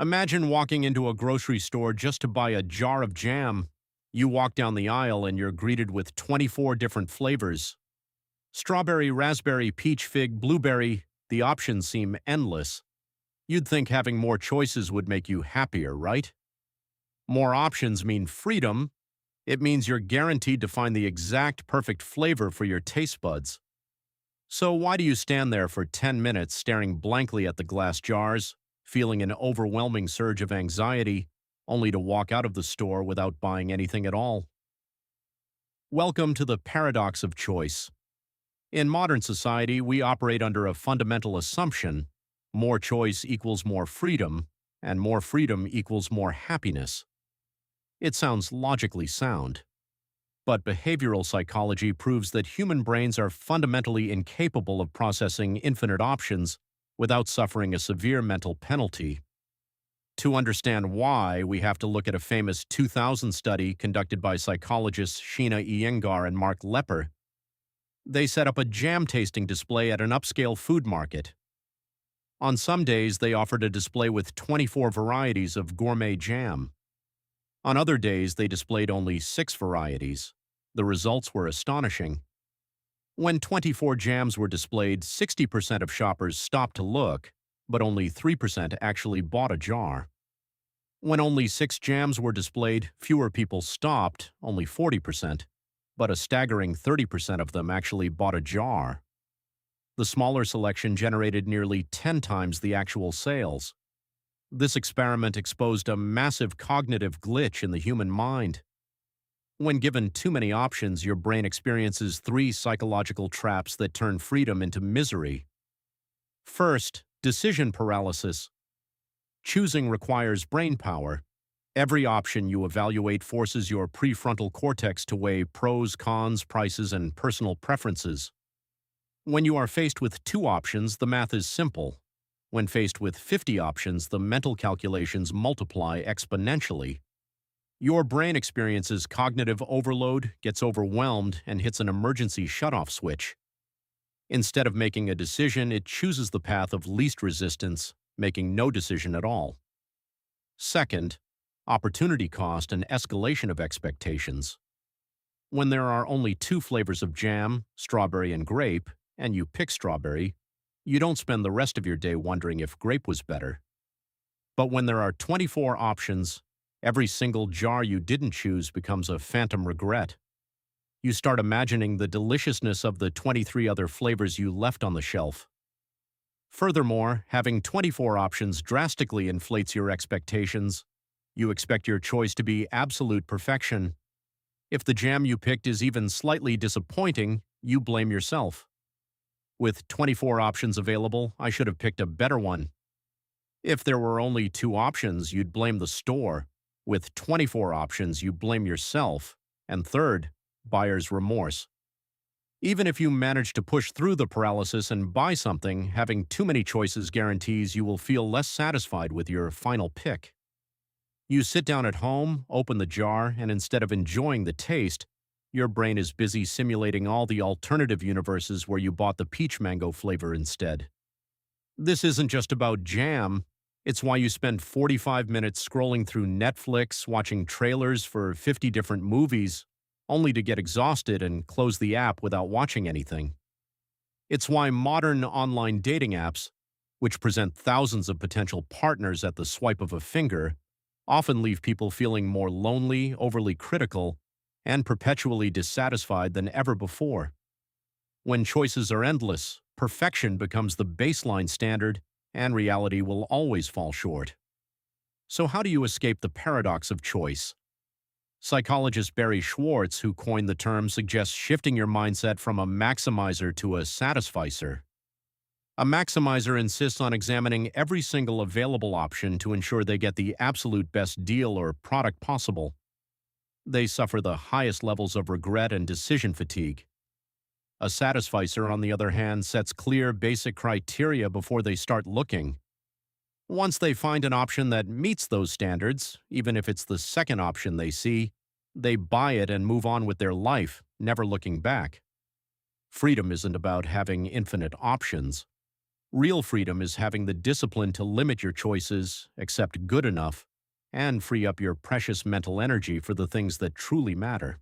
Imagine walking into a grocery store just to buy a jar of jam. You walk down the aisle and you're greeted with 24 different flavors. Strawberry, raspberry, peach, fig, blueberry, the options seem endless. You'd think having more choices would make you happier, right? More options mean freedom. It means you're guaranteed to find the exact perfect flavor for your taste buds. So why do you stand there for 10 minutes staring blankly at the glass jars, feeling an overwhelming surge of anxiety, only to walk out of the store without buying anything at all? Welcome to the paradox of choice. In modern society, we operate under a fundamental assumption: more choice equals more freedom, and more freedom equals more happiness. It sounds logically sound. But behavioral psychology proves that human brains are fundamentally incapable of processing infinite options without suffering a severe mental penalty. To understand why, we have to look at a famous 2000 study conducted by psychologists Sheena Iyengar and Mark Lepper. They set up a jam tasting display at an upscale food market. On some days, they offered a display with 24 varieties of gourmet jam. On other days, they displayed only 6 varieties. The results were astonishing. When 24 jams were displayed, 60% of shoppers stopped to look, but only 3% actually bought a jar. When only 6 jams were displayed, fewer people stopped, only 40%, but a staggering 30% of them actually bought a jar. The smaller selection generated nearly 10 times the actual sales. This experiment exposed a massive cognitive glitch in the human mind. When given too many options, your brain experiences 3 psychological traps that turn freedom into misery. First, decision paralysis. Choosing requires brain power. Every option you evaluate forces your prefrontal cortex to weigh pros, cons, prices, and personal preferences. When you are faced with 2 options, the math is simple. When faced with 50 options, the mental calculations multiply exponentially. Your brain experiences cognitive overload, gets overwhelmed, and hits an emergency shutoff switch. Instead of making a decision, it chooses the path of least resistance, making no decision at all. Second, opportunity cost and escalation of expectations. When there are only 2 flavors of jam, strawberry and grape, and you pick strawberry, you don't spend the rest of your day wondering if grape was better. But when there are 24 options, every single jar you didn't choose becomes a phantom regret. You start imagining the deliciousness of the 23 other flavors you left on the shelf. Furthermore, having 24 options drastically inflates your expectations. You expect your choice to be absolute perfection. If the jam you picked is even slightly disappointing, you blame yourself. With 24 options available, I should have picked a better one. If there were only 2 options, you'd blame the store. With 24 options, you blame yourself. And third, buyer's remorse. Even if you manage to push through the paralysis and buy something, having too many choices guarantees you will feel less satisfied with your final pick. You sit down at home, open the jar, and instead of enjoying the taste, your brain is busy simulating all the alternative universes where you bought the peach mango flavor instead. This isn't just about jam. It's why you spend 45 minutes scrolling through Netflix, watching trailers for 50 different movies, only to get exhausted and close the app without watching anything. It's why modern online dating apps, which present thousands of potential partners at the swipe of a finger, often leave people feeling more lonely, overly critical, and perpetually dissatisfied than ever before. When choices are endless, perfection becomes the baseline standard, and reality will always fall short. So how do you escape the paradox of choice? Psychologist Barry Schwartz, who coined the term, suggests shifting your mindset from a maximizer to a satisficer. A maximizer insists on examining every single available option to ensure they get the absolute best deal or product possible. They suffer the highest levels of regret and decision fatigue. A satisficer, on the other hand, sets clear, basic criteria before they start looking. Once they find an option that meets those standards, even if it's the second option they see, they buy it and move on with their life, never looking back. Freedom isn't about having infinite options. Real freedom is having the discipline to limit your choices, accept good enough, and free up your precious mental energy for the things that truly matter.